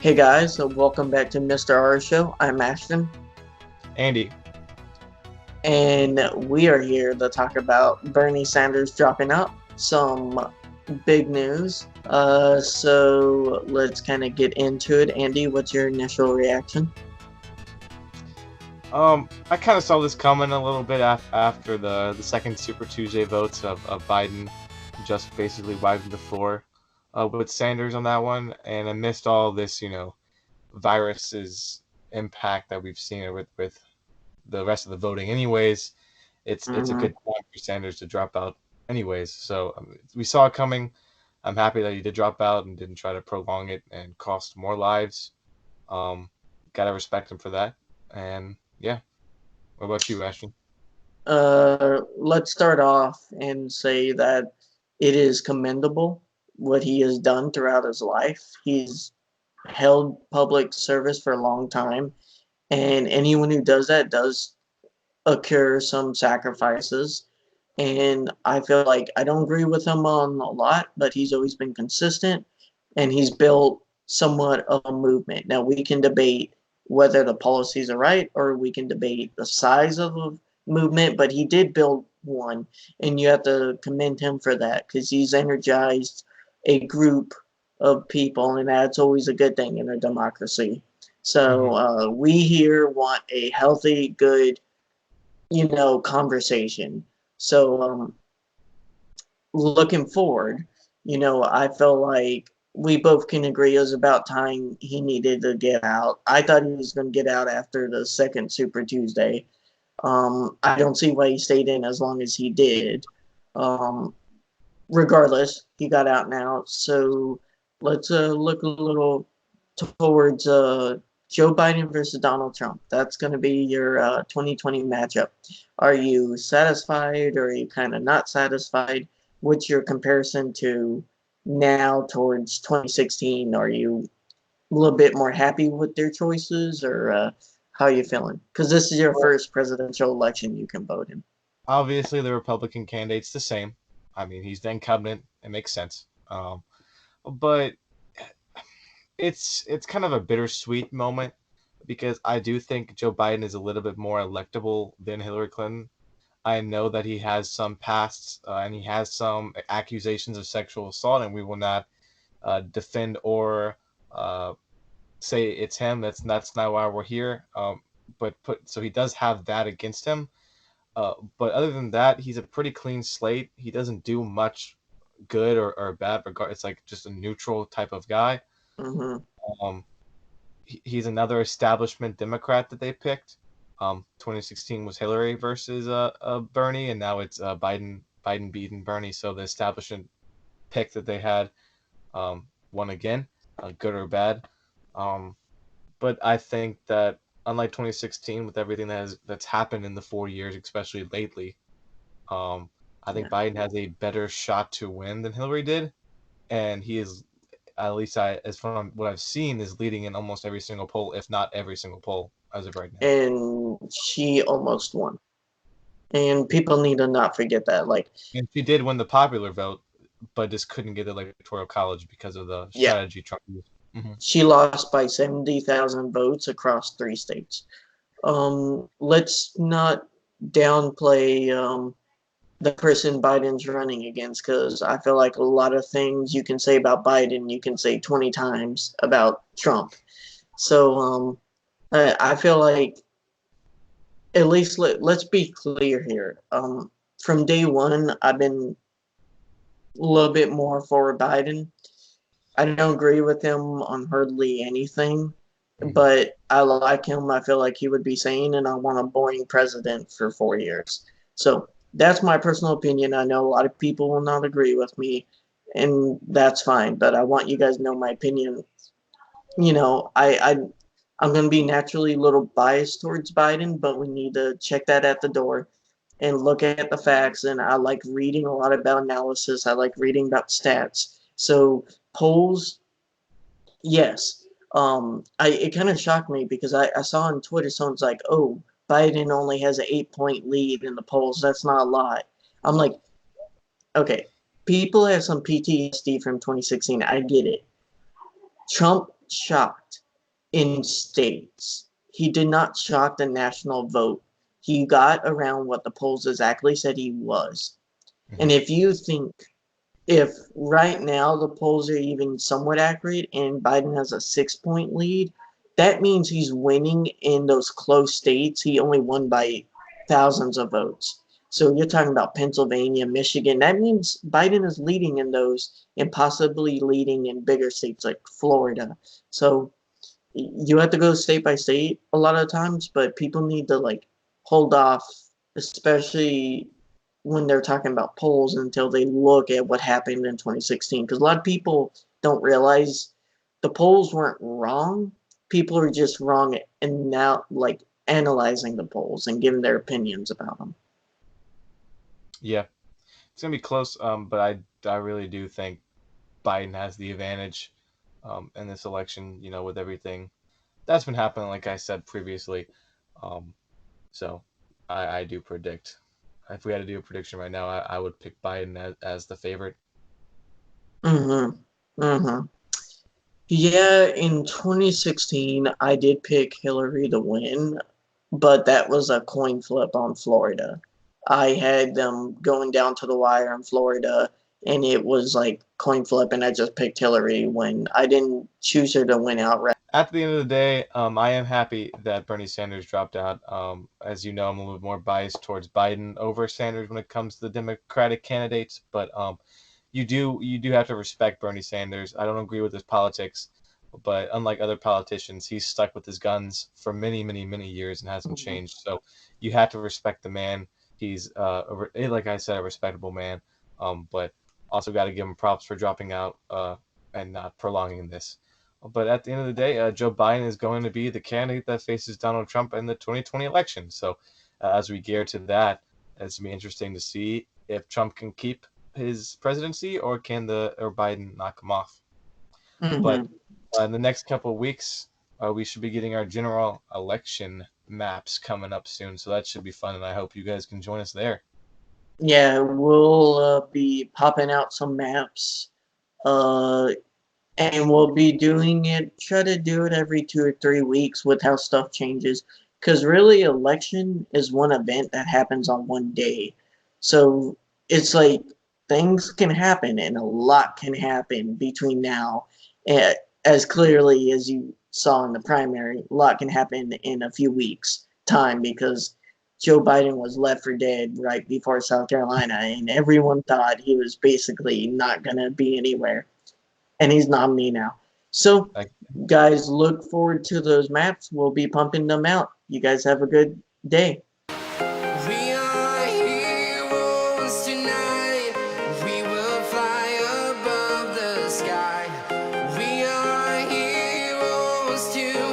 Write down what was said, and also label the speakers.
Speaker 1: Hey guys, so welcome back to Mr. R Show. I'm Ashton,
Speaker 2: Andy.
Speaker 1: and we are here to talk about Bernie Sanders dropping out. Some big news. So let's kind of get into it. Andy, what's your initial reaction?
Speaker 2: I kind of saw this coming a little bit after the second Super Tuesday votes of Biden just basically wiping the floor with Sanders on that one, and amidst all this, virus's impact that we've seen with the rest of the voting, anyways, it's a
Speaker 1: Mm-hmm.
Speaker 2: good time for Sanders to drop out, anyways. So we saw it coming. I'm happy that he did drop out and didn't try to prolong it and cost more lives. Um, Gotta respect him for that, and yeah. What about you, Ashton?
Speaker 1: Let's start off and say that it is commendable what he has done throughout his life. He's held public service for a long time, and anyone who does that does occur some sacrifices. And I feel like I don't agree with him on a lot, but he's always been consistent and he's built somewhat of a movement. Now, we can debate whether the policies are right or we can debate the size of the movement, but he did build one. And you have to commend him for that because he's energized a group of people, and that's always a good thing in a democracy.
Speaker 2: Mm-hmm.
Speaker 1: So we here want a healthy, good, conversation. So looking forward, I feel like we both can agree it was about time he needed to get out. I thought he was going to get out after the second Super Tuesday. I don't see why he stayed in as long as he did. Um, Regardless, he got out now. So let's look a little towards Joe Biden versus Donald Trump. That's going to be your 2020 matchup. Are you satisfied or are you kind of not satisfied? What's your comparison to now towards 2016? Are you a little bit more happy with their choices or how are you feeling? Because this is your
Speaker 2: Well,
Speaker 1: first presidential election you can vote in.
Speaker 2: obviously, the Republican candidate's the same. I mean, he's the incumbent. It makes sense. But it's kind of a bittersweet moment because I do think Joe Biden is a little bit more electable than Hillary Clinton. I know that he has some pasts and he has some accusations of sexual assault, and we will not defend or uh, say it's him. That's not why we're here. So he does have that against him. But other than that, he's a pretty clean slate. He doesn't do much good or bad. It's like just a neutral type of guy.
Speaker 1: Mm-hmm.
Speaker 2: Um, he's another establishment Democrat that they picked. 2016 was Hillary versus Bernie, and now it's Biden. Biden beating Bernie. So the establishment pick that they had won again, good or bad. Um, but I think that unlike 2016, with everything that's happened in the 4 years, especially lately, um, I think
Speaker 1: Yeah.
Speaker 2: Biden has a better shot to win than Hillary did, and he is, at least as from what I've seen, is leading in almost every single poll, if not every single poll, as of right now.
Speaker 1: And she almost won. And people need to not forget that. Like,
Speaker 2: And she did win the popular vote, but just couldn't get the electoral college because of the
Speaker 1: yeah,
Speaker 2: strategy Trump used. Hmm.
Speaker 1: she lost by 70,000 votes across 3 states. Let's not downplay the person Biden's running against because I feel like a lot of things you can say about Biden, you can say 20 times about Trump. So I feel like at least let's be clear here. From day one, I've been a little bit more for Biden. I don't agree with him on hardly anything,
Speaker 2: Hmm.
Speaker 1: but I like him. I feel like he would be sane, and I want a boring president for 4 years. So that's my personal opinion. I know a lot of people will not agree with me, and that's fine. But I want you guys to know my opinion. I'm going to be naturally a little biased towards Biden, but we need to check that at the door and look at the facts. And I like reading a lot about analysis. I like reading about stats. So polls, yes. It kind of shocked me because I saw on Twitter someone's like, "Oh, Biden only has an 8 point lead in the polls. That's not a lot." I'm like, okay, people have some PTSD from 2016. I get it. Trump shocked in states. He did not shock the national vote. He got around what the polls exactly said he was. And
Speaker 2: Hmm.
Speaker 1: if you think, if right now the polls are even somewhat accurate and Biden has a 6 point lead, that means he's winning in those close states. He only won by thousands of votes. So you're talking about Pennsylvania, Michigan. That means Biden is leading in those and possibly leading in bigger states like Florida. So you have to go state by state a lot of times, but people need to like hold off, especially when they're talking about polls until they look at what happened in 2016. Because a lot of people don't realize the polls weren't wrong. People are just wrong and now like analyzing the polls and giving their opinions about them.
Speaker 2: Yeah, it's gonna be close. But I really do think Biden has the advantage in this election. You know, with everything that's been happening, like I said previously. Um, so I do predict. If we had to do a prediction right now, I would pick Biden as the favorite.
Speaker 1: Mm-hmm. Mm-hmm. Yeah, in 2016, I did pick Hillary to win, but that was a coin flip on Florida. I had them going down to the wire in Florida, and it was like coin flip, and I just picked Hillary when I didn't choose her to win outright.
Speaker 2: At the end of the day, I am happy that Bernie Sanders dropped out. As you know, I'm a little bit more biased towards Biden over Sanders when it comes to the Democratic candidates, but you do have to respect Bernie Sanders. I don't agree with his politics, but unlike other politicians, he's stuck with his guns for many, many, many years and hasn't
Speaker 1: Mhm.
Speaker 2: changed. So you have to respect the man. He's like I said, a respectable man. But also got to give him props for dropping out and not prolonging this. But at the end of the day, Joe Biden is going to be the candidate that faces Donald Trump in the 2020 election. So as we gear to that, it's going to be interesting to see if Trump can keep his presidency or Biden knock him off. But
Speaker 1: Mhm.
Speaker 2: in the next couple of weeks, we should be getting our general election maps coming up soon. So that should be fun, and I hope you guys can join us there.
Speaker 1: Yeah, we'll be popping out some maps, uh, and we'll be doing it. Try to do it every 2 or 3 weeks with how stuff changes. Because really, election is one event that happens on one day, so it's like things can happen and a lot can happen between now, and as clearly as you saw in the primary, a lot can happen in a few weeks' time because Joe Biden was left for dead right before South Carolina, and everyone thought he was basically not gonna be anywhere, and he's nominee now. So,
Speaker 2: Like,
Speaker 1: guys, look forward to those maps. We'll be pumping them out. You guys have a good day.
Speaker 3: We are heroes tonight. We will fly above the sky. We are heroes tonight.